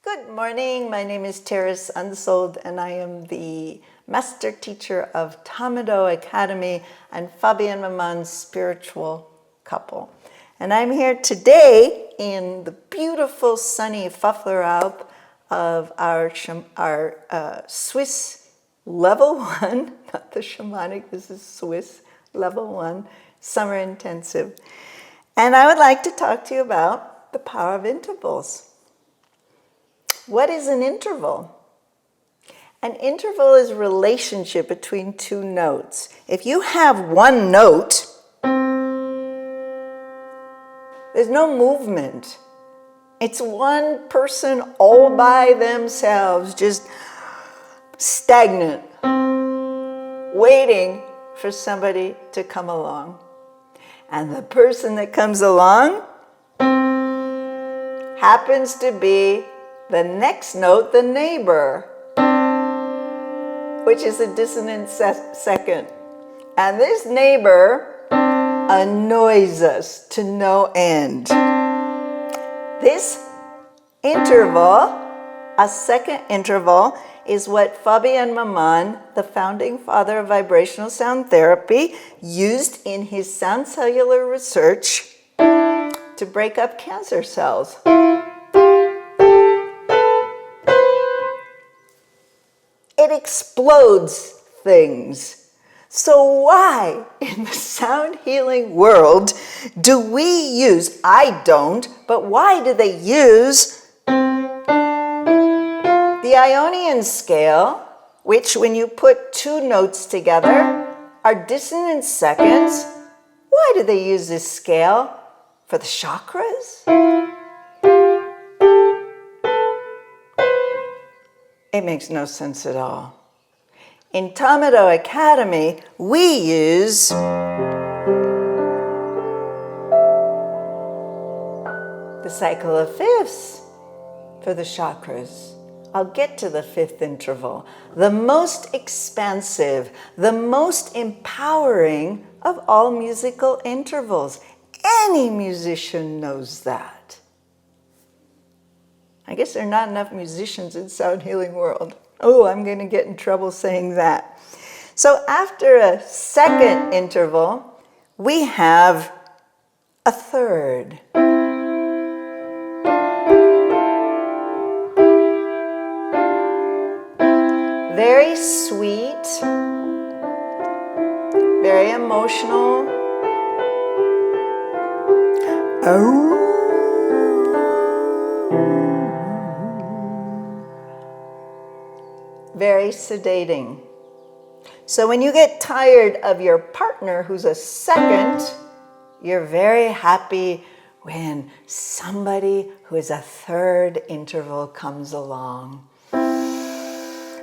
Good morning, my name is Terres Unsoeld and I am the master teacher of Tama-Do Academy and Fabian Maman's spiritual couple. And I'm here today in the beautiful sunny Swiss of our Swiss level 1, not the shamanic, this is Swiss level 1 summer intensive. And I would like to talk to you about the power of intervals. What is an interval? An interval is a relationship between two notes. If you have one note, there's no movement. It's one person all by themselves, just stagnant, waiting for somebody to come along. And the person that comes along happens to be the next note, the neighbor, which is a dissonant second. And this neighbor annoys us to no end. This interval, a second interval, is what Fabian Maman, the founding father of vibrational sound therapy, used in his sound cellular research to break up cancer cells. It explodes things. So why in the sound healing world do we use, I don't, but why do they use the Ionian scale, which when you put two notes together are dissonant seconds? Why do they use this scale? For the chakras? It makes no sense at all. In Tama-Do Academy, we use the cycle of fifths for the chakras. I'll get to the fifth interval, the most expansive, the most empowering of all musical intervals. Any musician knows that. I guess there are not enough musicians in sound healing world. Oh, I'm going to get in trouble saying that. So after a second interval, we have a third. Very sweet, very emotional. Oh. Very sedating. So when you get tired of your partner who's a second, you're very happy when somebody who is a third interval comes along.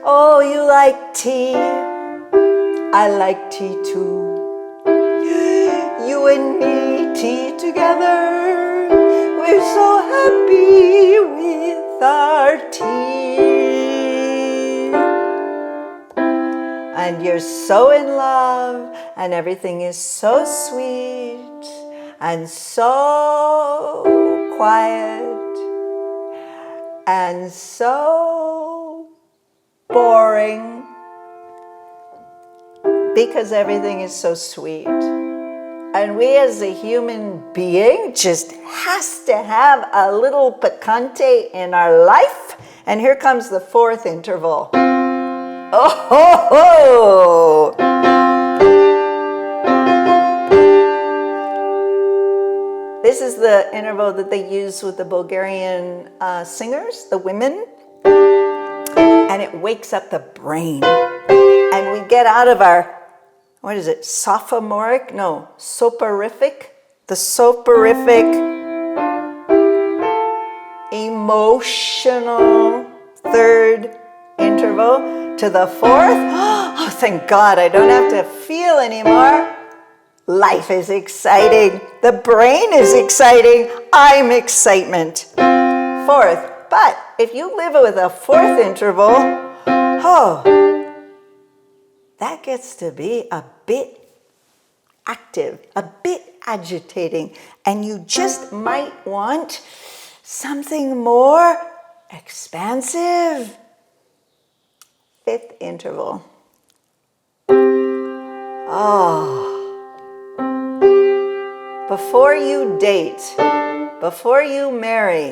Oh, you like tea? I like tea too. You and me, tea together. We're so happy with our tea. And you're so in love, and everything is so sweet, and so quiet, and so boring, because everything is so sweet. And we as a human being just has to have a little picante in our life. And here comes the fourth interval. Oh ho ho! This is the interval that they use with the Bulgarian singers, the women, and it wakes up the brain. And we get out of our, what is it, sophomoric? No, soporific. The soporific, emotional third interval to the fourth. Oh, thank God, I don't have to feel anymore. Life is exciting. The brain is exciting. I'm excitement. Fourth. But if you live with a fourth interval, oh, that gets to be a bit active, a bit agitating, and you just might want something more expansive. Fifth interval. Before you date, before you marry,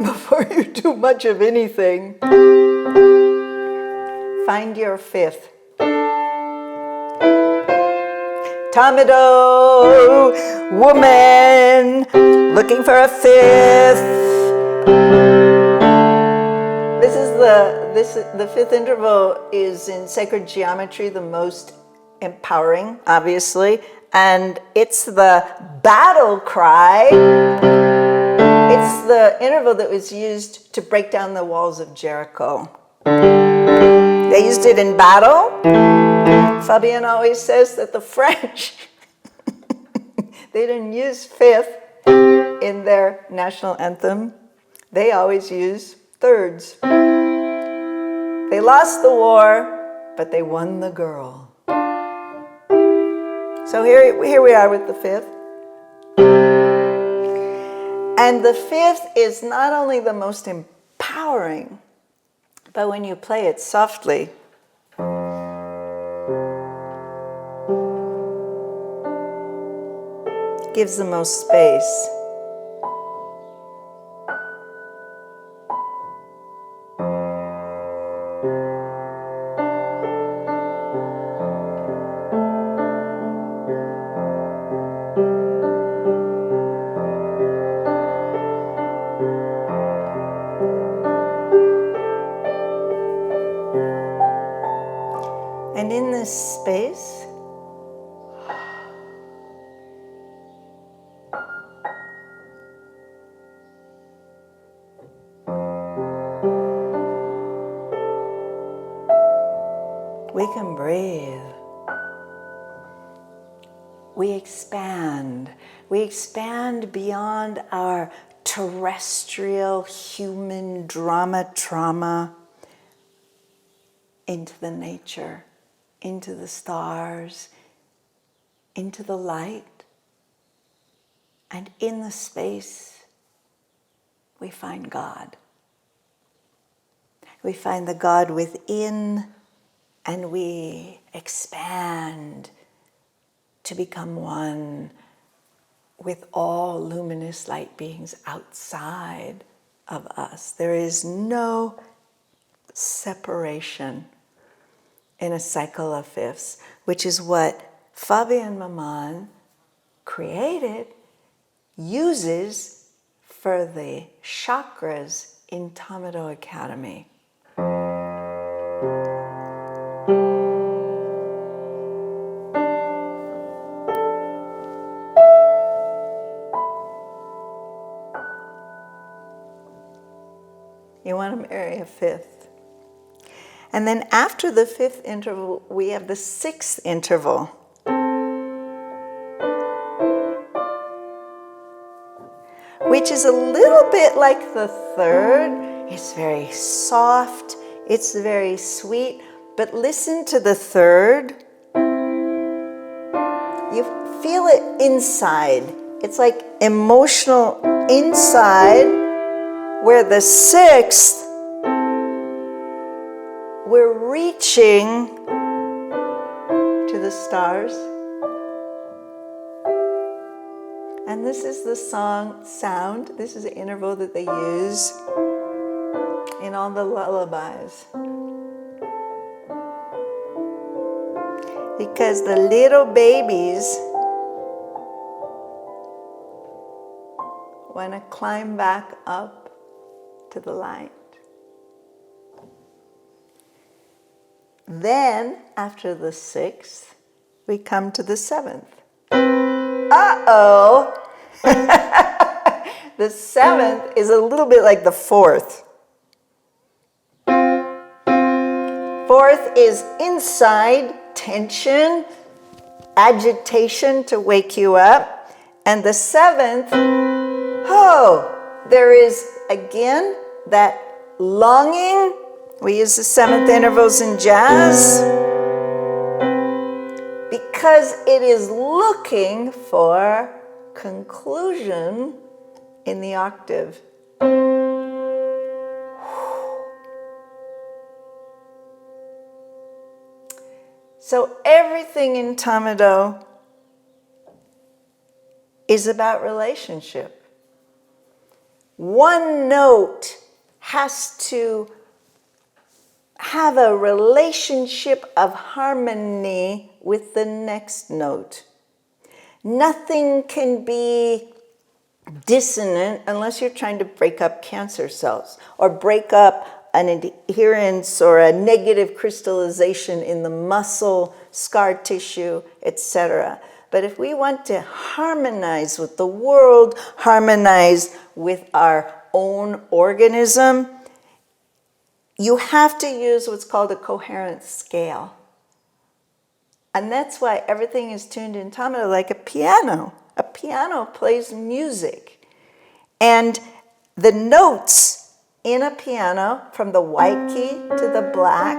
before you do much of anything, find your fifth. Tama-Do woman, looking for a fifth. The fifth interval is in sacred geometry the most empowering, obviously, and it's the battle cry. It's the interval that was used to break down the walls of Jericho. They used it in battle. Fabienne always says that the French, they didn't use fifth in their national anthem. They always use thirds. They lost the war, but they won the girl. So here we are with the fifth. And the fifth is not only the most empowering, but when you play it softly, gives the most space. And in this space, we can breathe. We expand. We expand beyond our terrestrial human trauma into the nature, into the stars, into the light. And in the space, we find God. We find the God within, and we expand to become one with all luminous light beings outside of us. There is no separation in a cycle of fifths, which is what Fabienne Maman created, uses for the chakras in Tama-Do Academy. You want to marry a fifth. And then after the fifth interval, we have the sixth interval. Which is a little bit like the third. It's very soft, it's very sweet, but listen to the third. You feel it inside. It's like emotional inside, where the sixth, we're reaching to the stars. And this is the sound. This is the interval that they use in all the lullabies. Because the little babies want to climb back up to the light. Then, after the sixth, we come to the seventh. Uh-oh! The seventh is a little bit like the fourth. Fourth is inside, tension, agitation to wake you up. And the seventh, there is again that longing. We use the seventh intervals in jazz because it is looking for conclusion in the octave. So everything in Tama-Do is about relationship. One note has to have a relationship of harmony with the next note. Nothing can be dissonant unless you're trying to break up cancer cells or break up an adherence or a negative crystallization in the muscle, scar tissue, etc. But if we want to harmonize with the world, harmonize with our own organism, you have to use what's called a coherent scale. And that's why everything is tuned in Tama-Do like a piano. A piano plays music. And the notes in a piano, from the white key to the black,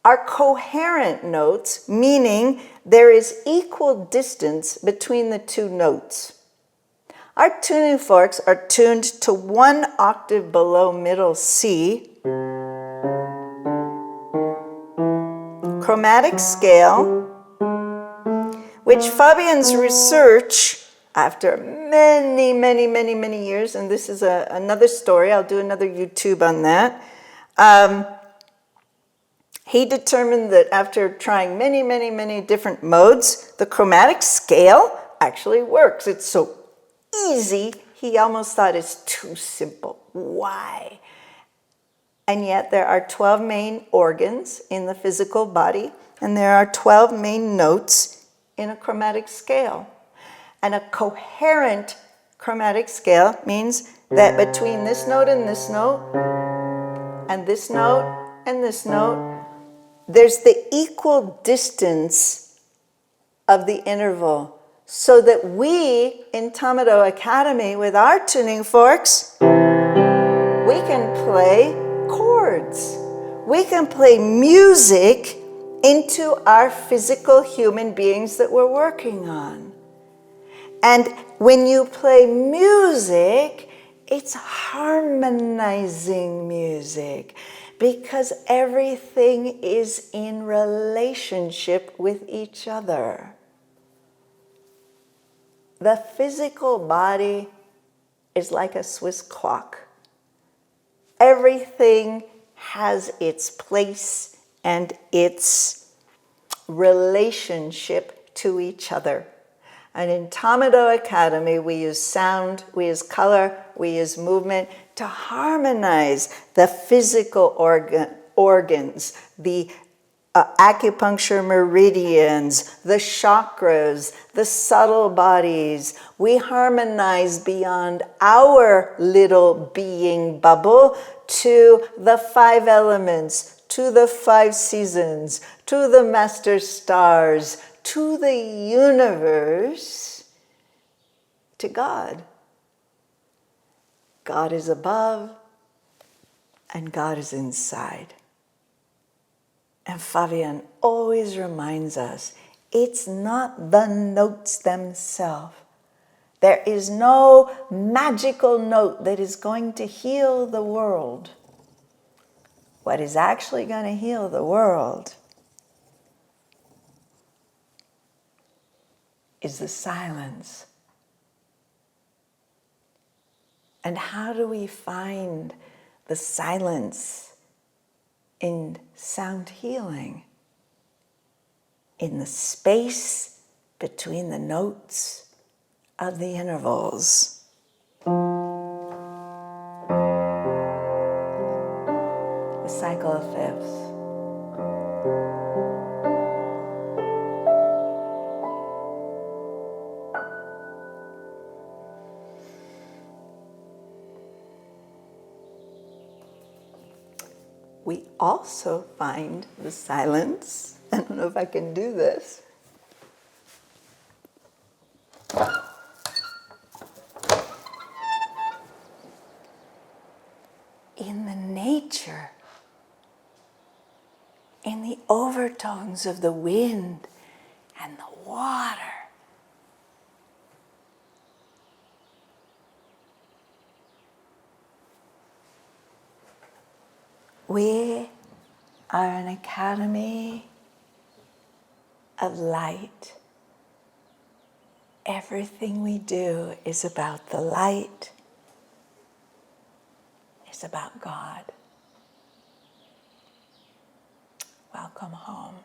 are coherent notes, meaning there is equal distance between the two notes. Our tuning forks are tuned to 1 octave below middle C. Chromatic scale, which Fabian's research, after many years, and this is another story, I'll do another YouTube on that, he determined that after trying many different modes, the chromatic scale actually works. It's so easy, he almost thought it's too simple. Why? And yet there are 12 main organs in the physical body, and there are 12 main notes in a chromatic scale. And a coherent chromatic scale means that between this note and this note, and this note and this note, there's the equal distance of the interval, so that we in Tama-Do Academy with our tuning forks, we can play chords. We can play music into our physical human beings that we're working on. And when you play music, it's harmonizing music, because everything is in relationship with each other. The physical body is like a Swiss clock. Everything has its place and its relationship to each other. And in Tama-Do Academy, we use sound, we use color, we use movement to harmonize the physical organs, the acupuncture meridians, the chakras, the subtle bodies. We harmonize beyond our little being bubble to the 5 elements, to the 5 seasons, to the master stars, to the universe, to God. God is above and God is inside. And Fabian always reminds us, it's not the notes themselves. There is no magical note that is going to heal the world. What is actually going to heal the world is the silence. And how do we find the silence in sound healing? In the space between the notes of the intervals. The cycle of fifths. We also find the silence. I don't know if I can do this. In the nature, in the overtones of the wind and the water We are an academy of light. Everything we do is about the light. It's about God. Welcome home.